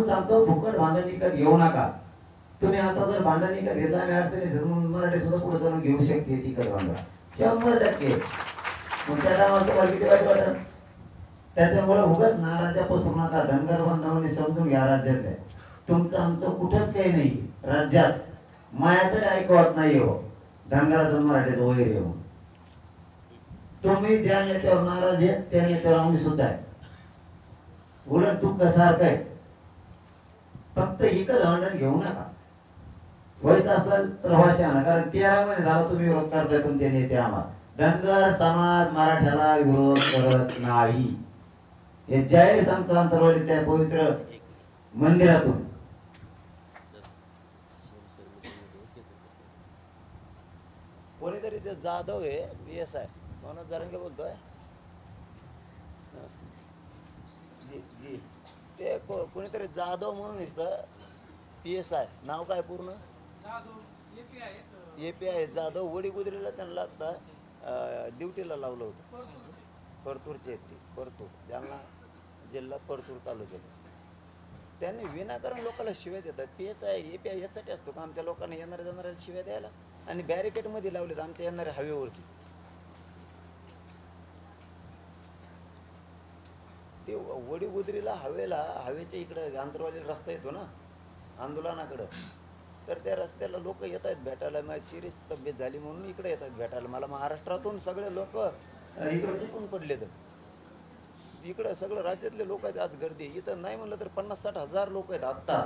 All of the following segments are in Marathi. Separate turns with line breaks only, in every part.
सांगतो फुकट भांडण विकत घेऊ नका. तुम्ही आता जर भांडण विकत घेतला आणि अडचणी म्हणून मराठी सुद्धा पुढे चालून घेऊ शकते ती कर भांडण 100%. मग त्याला तुम्हाला किती वाईट वाटत. त्याच्यामुळे उगाच नाराजा पसरू नका. धनगर बांधवांनी समजून घ्या राज्यातल्या तुमचं आमचं कुठंच काही नाही. राज्यात माया तरी ऐकवत नाही हो धनगराचं मराठीचं वैर येऊ. तुम्ही ज्या नेत्यावर नाराज आहेत त्या नेत्यावर आम्ही सुद्धा आहे. उलट तू कसारखं आहे. फक्त एकच भांडण घेऊ नका. व्हायचं असेल तर व्हायचे आणा. कारण 13 महिने झाला तुम्ही विरोध करताय तुमचे नेते. आम्हाला धनगर समाज मराठ्याला विरोध करत नाही हे जाहीर सांगतो अंतरवाली त्या पवित्र मंदिरातून. कोणीतरी ते जाधव आहे BSI मनोज जरांगे बोलतोय. जी जी ते कोणीतरी जाधव म्हणून इथं PSI नाव काय पूर्ण API जाधव वडीगुजरीला त्यांना आता ड्युटीला लावलं होतं. परतूरचे आहेत ते. परतूर जालना जिल्हा परतूर तालुक्यात. त्यांनी विनाकारण लोकांना शिव्या देतात. PSI API यासाठी असतो का आमच्या लोकांना येणाऱ्या जाणाऱ्या शिव्या द्यायला. आणि बॅरिकेडमध्ये लावलेत आमच्या येणाऱ्या हवेवरती. ते वडीगुजरीला हवेच्या इकडं आंतरवाली रस्ता येतो ना आंदोलनाकडं. तर त्या रस्त्याला लोक येत आहेत भेटायला. माझी सिरियस तब्येत झाली म्हणून इकडे येतात भेटायला मला. महाराष्ट्रातून सगळे लोक इकडं तुटून पडलेत. इकडं सगळं राज्यातले लोक आहेत. आज गर्दी इथं नाही म्हणलं तर 50-60 हजार लोक आहेत आत्ता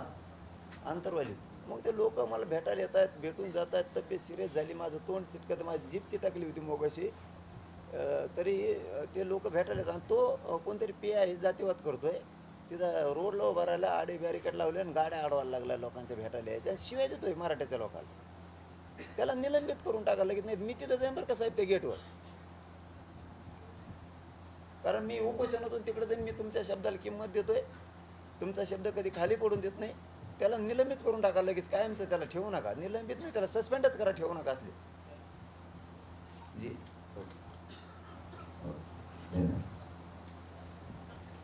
आंतरवालीत. मग ते लोक मला भेटायला येत आहेत, भेटून जात आहेत. तब्येत सिरियस झाली, माझं तोंड चिटकत, माझी जीभ चिटकली होती मोगाशी, तरी ते लोक भेटायला येतात. आणि तो कोणतरी PI जातीवाद करतोय. तिथं रोडला उभा राहिला, आडे बॅरिकेड लावले आणि गाड्या अडवायला लागल्या लोकांच्या भेटायला यायच्या. शिवाय देतोय मराठ्याच्या लोकांना. त्याला निलंबित करून टाकायला लगेच. नाही मी तिथं जाईन बरं का साहेब ते गेटवर. कारण मी उपोषणातून तिकडे जाईन. मी तुमच्या शब्दाला किंमत देतोय. तुमचा शब्द कधी खाली पडून देत नाही. त्याला निलंबित करून टाका लगेच. कायमचं त्याला ठेवू नका. निलंबित नाही, त्याला सस्पेंडच करा, ठेवू नका असले. जी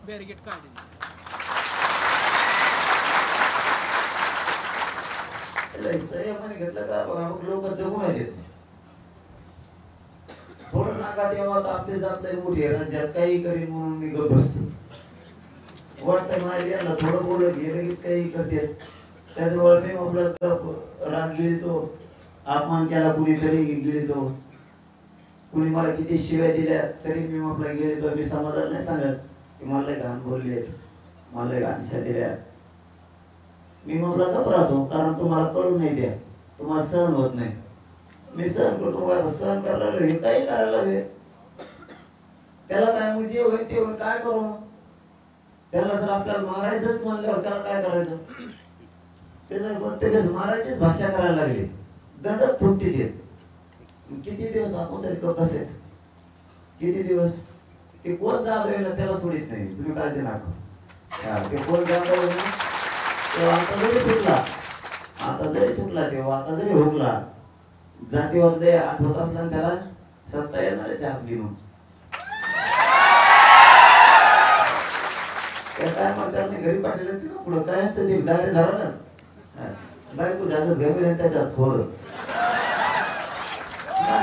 बॅरिकेड काढले.
घेतलं का लोक जगून येत नाही. थोडं नाका तेव्हा आपली जबाबदारी मोठी आहे. राज्यात काही करीन म्हणून मी गप्प बसतो. वाटतं माझ्या यांना थोडं बोलत गेलं की काही करते. त्याजवळ मी आपलं राग गिळतो. अपमान केला कुणीतरी गिळतो. कुणी मला किती शिव्या दिल्या तरी मी आपला गिळतो. मी समाजाला नाही सांगत की मला घाण बोलले, मला घाणशा दिल्या. मी म्हटलं गप्प राहतो. कारण तुम्हाला कळून नाही द्या, तुम्हाला सहन होत नाही. मी सहन करतो. मला सहन करायला लागले हे काही करायला लागले. त्याला काय मग जे होईल ते होईल. काय करू मग. त्याला जर आपल्याला मारायचंच म्हणल्यावर त्याला काय करायचं. ते जर प्रत्येकच मारायचीच भाषा करायला लागली, दंडच फुटती देत. किती दिवस आपण तरी कसेच. किती दिवस. ते कोण जाधव ना त्याला सोडित नाही. तुम्ही काळजी नका. ते कोण जाधव ना तेव्हा आता जरी सुटला तेव्हा आता जरी हुकला जातीवाद आठवत असला त्याला सत्ता येणारच आपली. मग त्या टायमाला त्याने घरी पाठवलं तिथं पुढं कायमचं ते दारे धरालाच बायको जातात घरी त्याच्यात खोर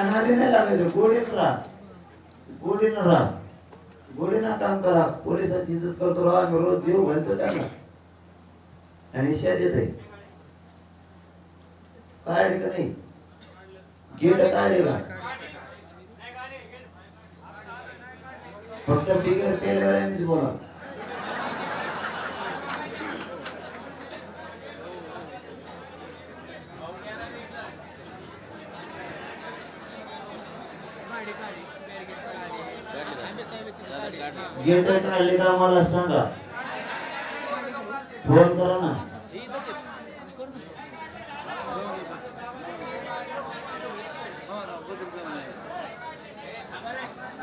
नादी नाही लागायचं. गोडीनं राहा. गोडीनं काम करा. पोलिसांची इज्जत करतो राहा. आम्ही रोज देऊ घालतो त्यांना आणि शेत येत आहे. काढे का नाही गेट काढे का फक्त बिगर केल्यावर बोला. गेट काढले का मला सांगा. फोन करा ना.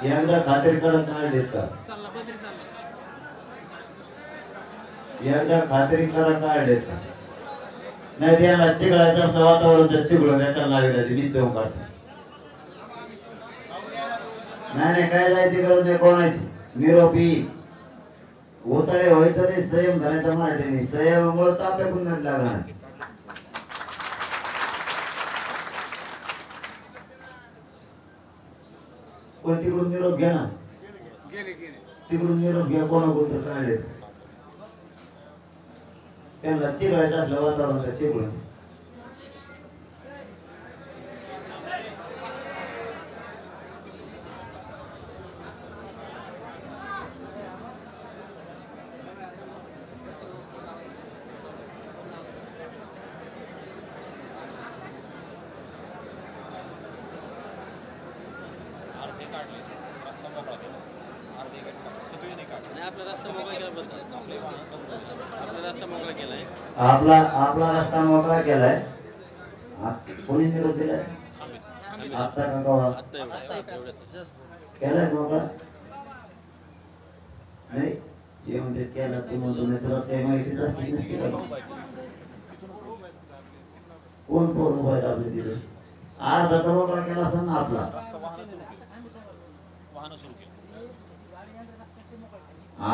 एकदा खात्री करा काढलेत का. एकदा खात्री करा काढलेत का. नाही त्यांना चिखलाचं असतं वातावरण तर चिखलं त्याला लावलं मी चौक काढतो. नाही काय जायची गरज नाही कोणाची. निरोपी ओताळे व्हायचं नाही, संयम धरायचा मराठीने. संयमामुळे तर आपल्या गुन्ह्यात लागणार. पण तिकडून निरोप घ्या ना, तिकडून निरोप घ्या, कोणाकडून काढले त्यांना चिरायचं असलं वातावरण चिपळून. आपला आपला रस्ता मोकळा केलाय. कोणी निरोप दिलाय? आता का कवा केलाय मोकळा? नाही, जे म्हणजे केला तू म्हणतो नाही, तुला काही माहितीच असते नसते. कोण कोण उभा आहे आपल्या तिथे? अर्धा तर मोकळा केला असं ना आपला.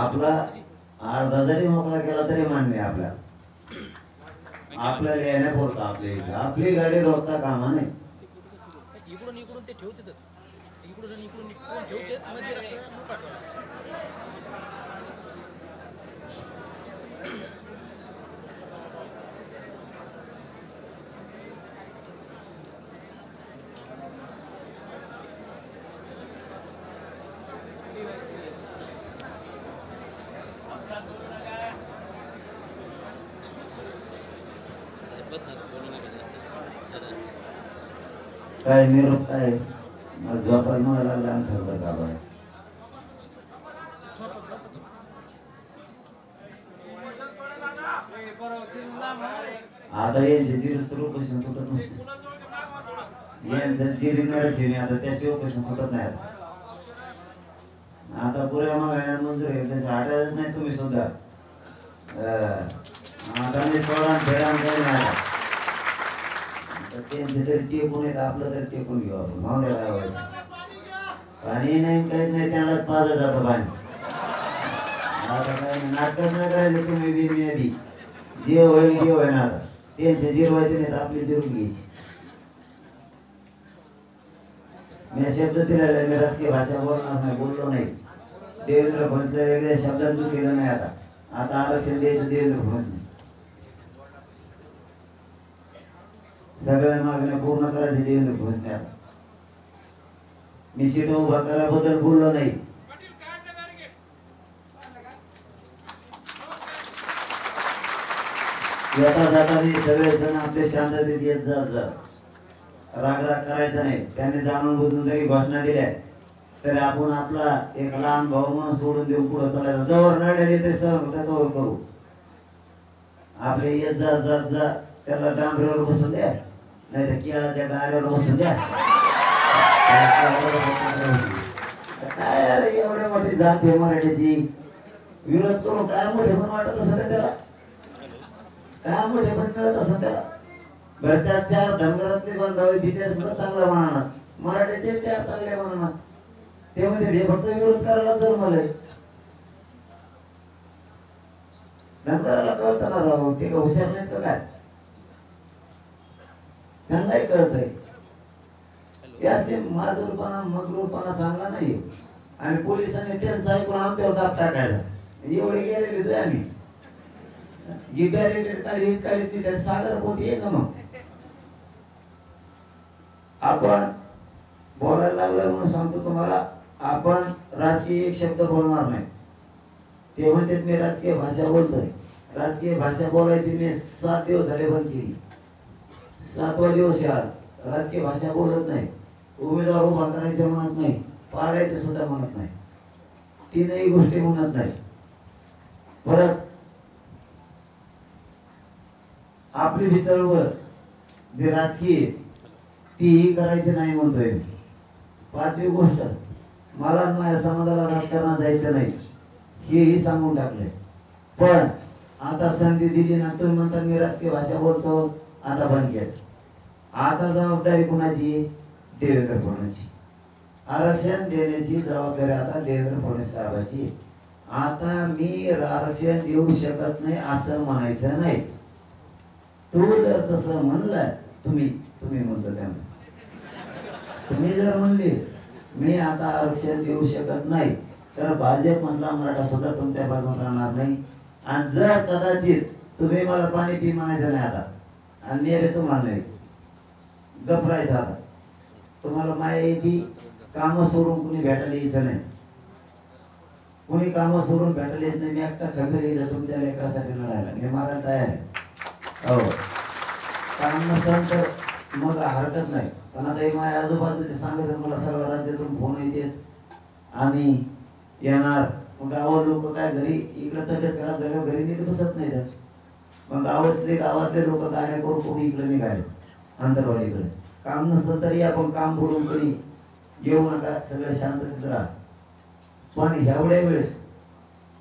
आपला अर्धा जरी मोकळा केला तरी मान्य आहे आपल्याला. आपल्याला येण्यापुरतं आपल्या इथे आपली गाडी रोखता कामा नाही.
इकडून इकडून ते ठेवतात, इकडून इकडून ठेवतात मध्ये रस्ता.
काय निरोप काय झोपायला मला लागला ठरलं का बरं. आता यांचे जिरीच तर उपोषण सुटत नसते. यांचं जिरी नरशिवणी आता त्याशिवाय उपोषण सुटत नाही. आता पुऱ्या मागण्या मंजूर आहे, त्याची हटायच नाही तुम्ही सुद्धा. आता मी सोडा फेडा काही नाही. त्यांचे तरी टेकून येत, आपलं तरी टेकून घेऊ आपण. मावल्या काय व्हायचं, पाणी नाही काहीच नाही, त्यांनाच पाजलं जातं पाणी. आता काय नाटकच नाही करायचं तुम्ही बी मी बी. जे होईल जे होईल. आता त्यांचे जिरवायचे नाहीत, आपली जिरून घ्यायची. मी शब्द दिलेला आहे, मी राजकीय भाषा बोलणार नाही, बोललो नाही. देवेंद्र फडणवीस वेगळ्या शब्दात चुकीलं नाही. आता आरक्षण द्यायचं देवेंद्र फडणवीस नाही. सगळ्या मागण्या पूर्ण करायचे देवेंद्र फडणवीस. मी सीट उभा कराबद्दल बोललो नाही. येता जाता सगळे जण आपले शांततेत येत जात. रागराग करायचा नाही. त्यांनी जाणून बुजून जरी घोषणा दिल्या तरी आपण आपला एक लहान भाऊ म्हणून सोडून देऊन पुढे चालायचं. जवळ लढ्या येते सहन होता तोवर करू. आपले येत जात जात जा. त्याला डांबरीवर बसून द्या, नाही तर केळाच्या गाड्यावर बसून द्या. काय अरे एवढ्या मोठी जाती मराठीची विरोध करून काय मोठे पण वाटत असं त्याला, काय मोठे पण मिळत असं त्याला. घरच्या चार धनगरातले बंधावे बिचारे सुद्धा चांगला म्हणा, मराठीचे चार चांगले म्हणा. ते म्हणजे हे फक्त विरोध करायला जर मला धनगराला कळतं ना राहू, ते का हुशार नाही तर काय, त्यांनाही कळतंय. याचे माजूरपणा मगरूरपणा चांगला नाही. आणि पोलिसांनी त्यांचं ऐकून आमच्यावर दाब टाकायला एवढे गेलेले आम्ही. जी बॅरिकेड काढली काढली त्याने सागर पोती आहे का मग आपण बोलायला लागलोय म्हणून सांगतो तुम्हाला. आपण राजकीय एक शब्द बोलणार नाही. ते म्हणतात मी राजकीय भाषा बोलतोय. राजकीय भाषा बोलायची मी 7 दिवस झाले बंद केली. 7वा दिवस आज राजकीय भाषा बोलत नाही. उमेदवार उभा करायचे म्हणत नाही, पाडायचे सुद्धा म्हणत नाही, तीनही गोष्टी म्हणत नाही. परत आपली भी चळवळ जे राजकीय तीही करायची नाही म्हणतोय. 5वी गोष्ट, मला माझ्या समाजाला राजकारणात जायचं नाही हेही सांगून टाकले. पण आता संधी दिली ना, तुम्ही म्हणता मी राजकीय भाषा बोलतो, आता बंद केलं. आता जबाबदारी कोणाची? देवेंद्र फडणवीसची. आरक्षण देण्याची जबाबदारी आता देवेंद्र फडणवीस साहेबांची. आता मी आरक्षण देऊ शकत नाही असं म्हणायचं नाही. तू जर तसं म्हणलं, तुम्ही तुम्ही म्हणतो त्यांना, तुम्ही जर म्हणले मी आता आरक्षण देऊ शकत नाही, तर भाजप मधला मराठा सुद्धा तुमच्या बाजून राहणार नाही. आणि जर कदाचित तुम्ही मला पाणी पी म्हणायचं नाही आता, आणि मी तुम्हाला नाही गपरायचं आता, तुम्हाला माया येते, कामं सोडून कुणी भेटायला यायचं नाही, कुणी कामं सोडून भेटायला येत नाही. मी एकटा खंबीर येईल तुमच्या लेकरासाठी लढायला, मी मारायला तयार आहे. हो, काम नसेल तर मग हरकत नाही. पण आता हे माझ्या आजूबाजूचे सांगायचं, मला सगळ्या राज्यातून फोन येते, आम्ही येणार. मग गावात लोक काय घरी इकडे तब्येत खराब झाल्यावर घरी नीट बसत नाही. मग गावातले लोक गाड्या करून कोणी इकडे निघाले आंतरवाडीकडे. काम नसलं तरी आपण काम बोलून कधी येऊ नका, सगळं शांततेत राहा. पण एवढ्या वेळेस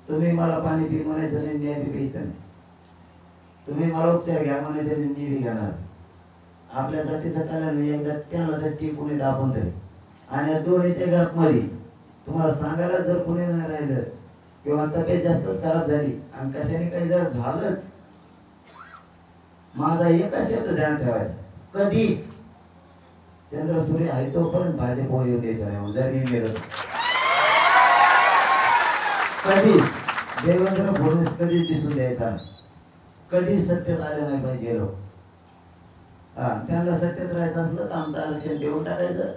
तुम्ही मला पाणी पी म्हणायचं नाही, मी बी प्यायचं नाही. तुम्ही मला उपचार घ्या म्हणायचं नाही, मी बी घेणार. आपल्या जातीचं कल्याण एकदा त्यांना जर टिकून येत आपण तरी. आणि या दोन्हीच्या गॅप मध्ये तुम्हाला सांगायला जर कुणी नाही राहिलं किंवा तब्येत जास्तच खराब झाली आणि कशाने काही जर झालंच, माझा एकच शब्द ध्यान ठेवायचा, कधीच चंद्र सूर्य आहे तोपर्यंत भाजप येऊ द्यायचं नाही. जर मी गेलो कधी देवेंद्र फडणवीस कधीच दिसून द्यायचा नाही, कधीच सत्तेत आले नाही पाहिजे लोक. त्यांना सत्तेत राहायचं असलं तर आमचं आरक्षण देऊन टाकायचं.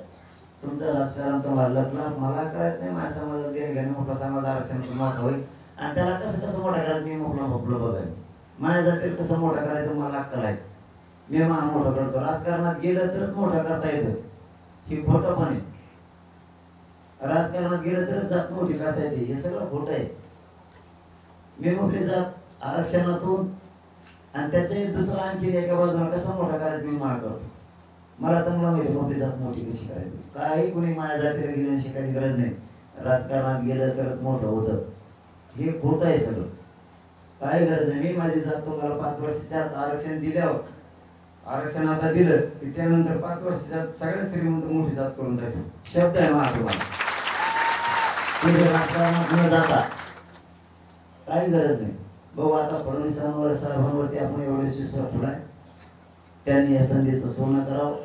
तुमचं राजकारण तुम्हाला लागलं, मला करायचं नाही. माझ्या समाजात गेले मोठा समाज आरक्षण मोठं होईल आणि त्याला कसं कसं मोठा करायचं मी मोठं बघायचं. माझ्या जातीत कसं मोठं करायचं मला अक्कल आहे, मी मोठं करतो. राजकारणात गेलं तरच मोठं करता येतं, ही खोटं पण आहे. राजकारणात गेलं तरच जात मोठी करता येते, हे सगळं खोटं आहे. मी मोठी जात आरक्षणातून आणि त्याचे दुसरं आणखी एका बाजूला कसा मोठा करायचं मी माग करतो. मला चांगला माहिती मोठी जात मोठी कशी करायची. काही कुणी माझ्या जातीला गेल्याने शिकायची गरज नाही. राजकारणात गेलं तरच मोठं होतं, हे खोटं आहे सगळं. काही गरज नाही. मी माझी जात तुम्हाला 5 वर्षाच्यात आरक्षण दिल्यावर, आरक्षण आता दिलं की त्यानंतर 5 वर्षाच्यात सगळ्या श्रीमंत मोठी जात करून टाकली. शब्द आहे माझा तुम्हाला. राजकारणात न जाता काही गरज नाही. बघू आता फडणवीसांवर साहेबांवरती आपण एवढे विश्वास ठेवलाय, त्यांनी या संधीचं सोनं करावं,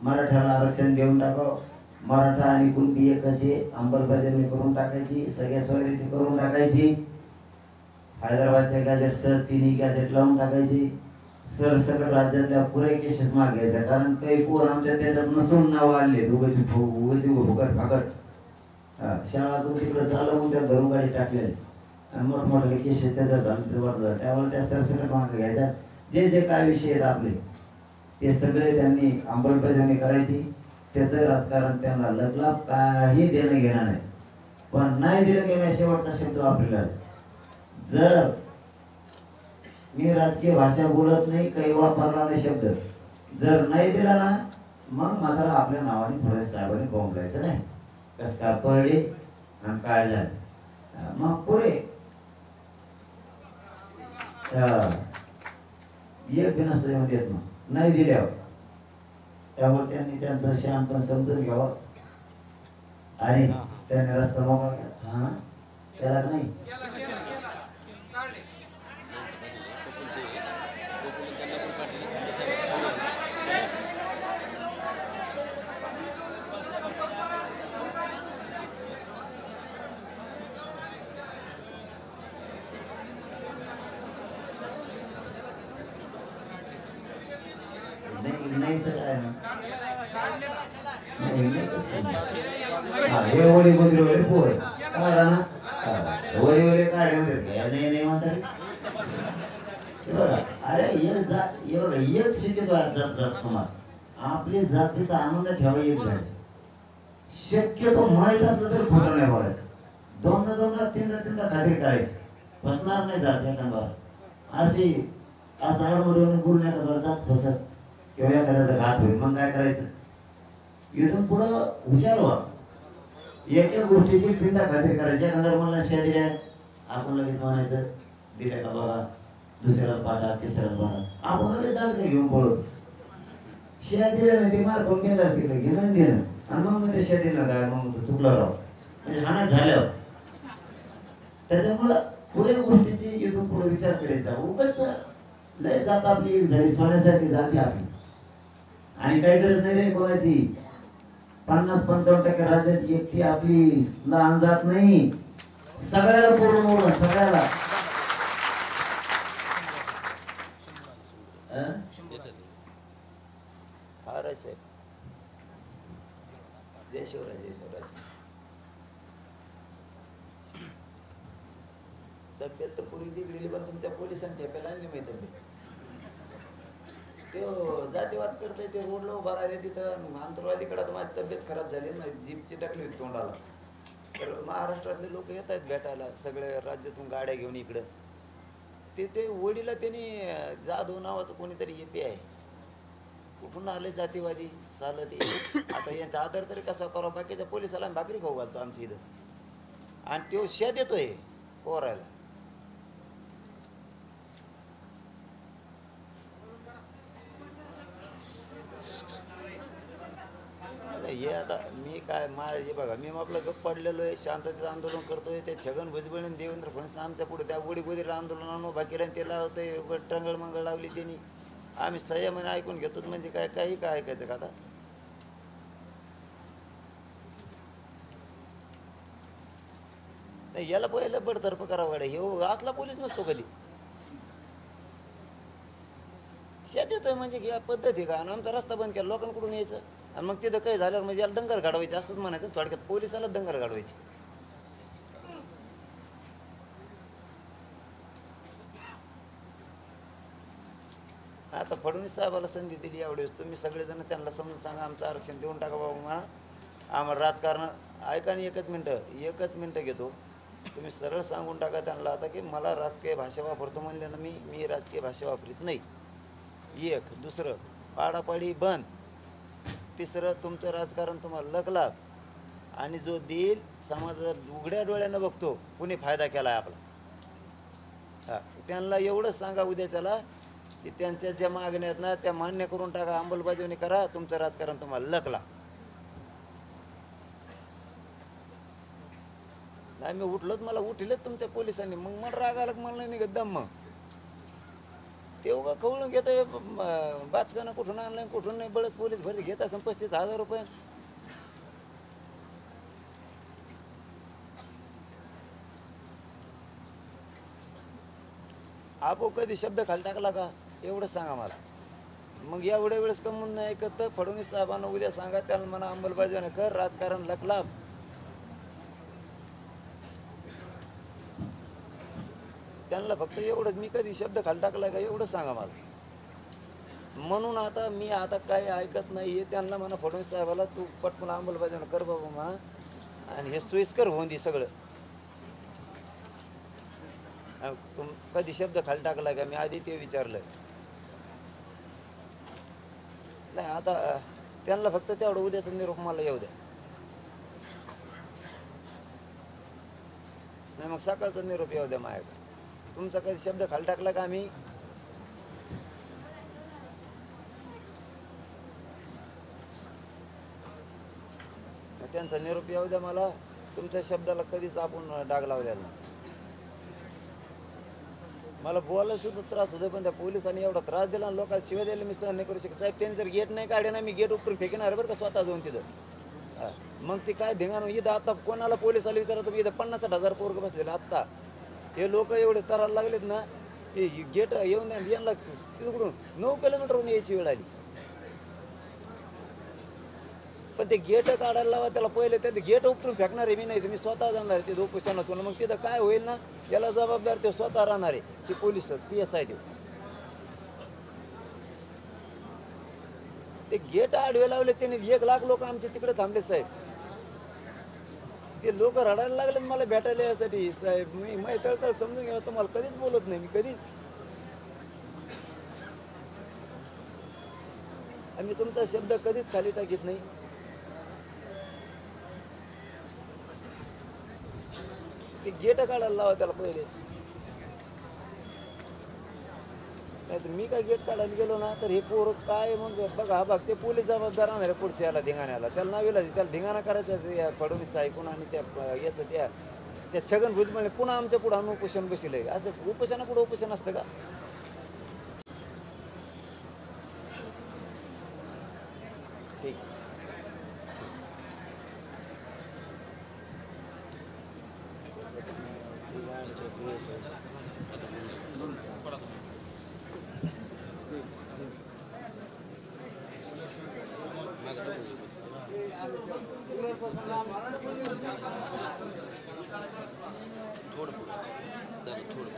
मराठ्याला आरक्षण देऊन टाकावं. मराठा आणि कुणबी एकाची अंमलबजावणी करून टाकायची, सगळ्या सोयरीची करून टाकायची. हैदराबादच्या गॅजेट सर तिन्ही गॅजेट लावून टाकायची. सरसकट राज्यातल्या पुरे केसेस मागायच्या, कारण काही पोर आमच्या त्याच्यात नसून नाव आले उगाची फुकट फाकट शाळातून तिकडे चालवून त्या धरून गाडी टाकलेली आणि मोठमोठे केसेस त्याच्यात वाटलं. त्यामुळे त्या सरसकट मागे घ्यायच्या. जे जे काय विषय आहेत आपले ते सगळे त्यांनी अंमलबजावणी करायची. त्याचं राजकारण त्यांना लगलाभ काही देणं घेणार नाही. पण नाही दिलं की मी शेवटचा शब्द वापरला, जर मी राजकीय भाषा बोलत नाही, काही वापरला नाही शब्द, जर नाही दिला ना मग मात्र आपल्या नावाने फडणवीस साहेबांनी बोंबलायचं नाही. कस काय पडले आणि काय झालं मग पुरे एक बिनसमध्ये येत मग नाही दिल्यावर. त्यामुळे त्यांनी त्यांचं शानपण समजून घ्यावं आणि त्यांनी रस्ता मोकळा केला. हा त्याला नाही नाही तर काय हे वळी गोदरी वगैरे पोर काढा ना, वळी वगैरे काढे नाही नाही म्हणतात. बघा अरे एक जात हे बघा एक शिकतो जात जात तुम्हाला आपली जातीचा आनंद ठेवा. एक झाले शक्यतो माहीत असलं तर खोटं नाही बोलायचं. दोनदा तीनदा खात्री करायची, फसणार नाही जात एखादा अशी असं आडमडून बोलून एखादा जात फसत किंवा एखाद्याचा घात होईल. मग काय करायचं, इथून पुढं हुशार व्हा. एक एक गोष्टीची तीनदा खात्री करायची. एखाद्या मला शिया दिल्या आपण लगेच म्हणायचं दिल्या का बघा, दुसऱ्याला पाठा तिसऱ्याला पाठा, आपण लगेच दाखले घेऊन पळतो. शिया दिल्या नाही ते मार कोण गेला तिकडे घेणं देणं आणि मग मध्ये शिया दिला काय मग चुकलं राव म्हणजे हाना झाल्यावर त्याच्यामुळं पुऱ्या गोष्टीची इथून पुढे विचार करायचा. उगाच लय जात आपली एक झाली सोन्यासारखी जाते आपली, आणि काही गरज नाही रे कोणाची. 50-55% राज्यात एकटी आपली लहान जात नाही, सगळ्याला पूर्ण मोडून सगळ्याला. फारच आहे. जय शिवराज, जय शिवराज. तब्येत तर पूर्वी बिघडलेली, पण तुमच्या पोलिसांनी ठेप्याला आणली माहिती तब्येत. ते जातीवाद करते, ते रोडला उभा राहिले तिथं आंतरवालीकडे. तर माझी तब्येत खराब झाली, माझी जीपची टाकली होती तोंडाला. तर महाराष्ट्रातले लोक येत आहेत भेटायला, सगळे राज्यातून गाड्या घेऊन इकडं. ते वडीला त्यांनी जाधव नावाचं कोणीतरी EP आहे, कुठून आले जातीवादी चालत ते. आता यांचा आदर तरी कसा करावा, बाकीच्या पोलिसाला भाकरी खाऊ घालतो आमच्या इथं, आणि तो शेत येतोय पोरायला. हे आता मी काय हे बघा, मी आपलं गप्प पडलेलो आहे, शांततेचं आंदोलन करतोय. ते छगन भुजबळ आणि देवेंद्र फडणवीस आमच्या पुढे त्या गोडी आंदोलनानं उभा केलं, आणि त्याला होतं टंगळ मंगळ लावली त्यांनी. आम्ही संयमाने ऐकून घेतो, म्हणजे काय काही काय ऐकायचं का आता. नाही, याला पहिलं बडतर्फ करावं गाड्या. हे असला पोलीस नसतो कधी. शेत येतोय म्हणजे या पद्धत आहे का, आणि आमचा रस्ता बंद केला, लोकांकडून यायचं, आणि मग तिथं काही झाल्यावर म्हणजे याला दंगल घडवायची असंच म्हणायचं. थोडक्यात पोलिसाला दंगल घडवायची. आता फडणवीस साहेबाला संधी दिली यावेळेस, तुम्ही सगळेजण त्यांना समजून सांगा, आमचं आरक्षण देऊन टाका बाबा म्हणा. आम्हाला राजकारण ऐका, नाही एकच मिनटं घेतो. तुम्ही सरळ सांगून टाका त्यांना आता की मला राजकीय भाषा वापरतो म्हणले ना, मी राजकीय भाषा वापरीत नाही. एक. दुसरं, पाडापाडी बंद. तिसरं, तुमचं राजकारण तुम्हाला लकलाभ, आणि जो देईल समाजात उघड्या डोळ्यानं बघतो कुणी फायदा केला आहे आपला. हां, त्यांना एवढंच सांगा उद्याच्याला की त्यांच्या ज्या मागण्या आहेत ना त्या मान्य करून टाका, अंमलबजावणी करा, तुमचं राजकारण तुम्हाला लकलाभ. नाही, मी उठलोच, मला उठलेच तुमच्या पोलिसांनी, मग मला राग आला, मला नाही निघत दम. मग ते उगा खवळून घेतोय, बाचकानं कुठून आणलं कुठून नाही, बळच पोलीस भरती घेत असं 35,000 रुपये. आपो कधी शब्द खाली टाकला का, एवढंच सांगा मला. मग एवढ्या वेळेस कमवून नाही ऐकत तर फडणवीस साहेबांना उद्या सांगा, त्यांना म्हणा अंमलबजावणी कर, राजकारण लकलाभ. त्यांना फक्त एवढंच, मी कधी शब्द खाली टाकला का एवढंच सांगा मला. म्हणून आता मी आता काय ऐकत नाही आहे. त्यांना म्हणा फडणवीस साहेबाला तू पटकन अंमलबजावणी कर बाबा म्हणा, आणि हे सोयीस्कर होऊन दे सगळं. तुम कधी शब्द खाली टाकला का, मी आधी ते विचारलं नाही. आता त्यांना फक्त तेवढं उद्याचा निरोप मला येऊ द्या. नाही मग सकाळचा निरोप येऊ द्या माझ्याकडे. तुमचा कधी शब्द खाली टाकला का आम्ही, त्यांचा निरोप येऊ द्या मला. तुमच्या शब्दाला कधीच आपण डाग लावलेला नाही. मला बोलायला सुद्धा त्रास होतो, पण त्या पोलिसांनी एवढा त्रास दिला आणि लोकांना शिवाय द्यायला मी सहन नाही करू शकत. साहेब, त्यांनी जर गेट नाही काढे ना, मी गेट उपरून फेकणार बरं का स्वतः जाऊन तिथं. मग ती काय धिंगाणं इथं. आता कोणाला पोलिसाला विचारत इथं 50-60 पोरग बसलेलं. आत्ता हे लोक एवढे तरायला लागलेत ना, की गेट येऊन यांना तिकडून 9 किलोमीटरहून यायची वेळ आली. पण ते गेट काढायला लावा त्याला, पहिले ते गेट उपटून फेकणार आहे मी, नाही मी स्वतः जाणार आहे तिथं उपोषणातून. मग तिथं काय होईल ना, याला जबाबदार ते स्वतः राहणार आहे, ते पोलीस PSI ते गेट आडवे लावले त्यांनी. 1 लाख लोक आमचे तिकडे थांबले साहेब. ते लोक रडायला लागले मला भेटायला यासाठी. साहेब, मी तळतळ समजून घ्या, तुम्हाला कधीच बोलत नाही मी, कधीच. आम्ही तुमचा शब्द कधीच खाली टाकीत नाही. ते गेट काढायला लावा त्याला पहिले, नाही तर मी काय गेट काढायला गेलो ना तर हे पोरं काय मग बघा. हा बघ ते पोलीस जबाबदार राहणार आहे पुढच्या याला धिंगाण्याला. त्याला नावेला त्याला धिंगाणा करायचा फडणवीसचा ऐकून, आणि त्या याचं त्या
त्या छगन भुजबळ पुन्हा आमच्या पुढं आणून उपोषण बसले. असं उपोषणापुढं उपोषण असतं का? ठीक.
थोडं पुढं.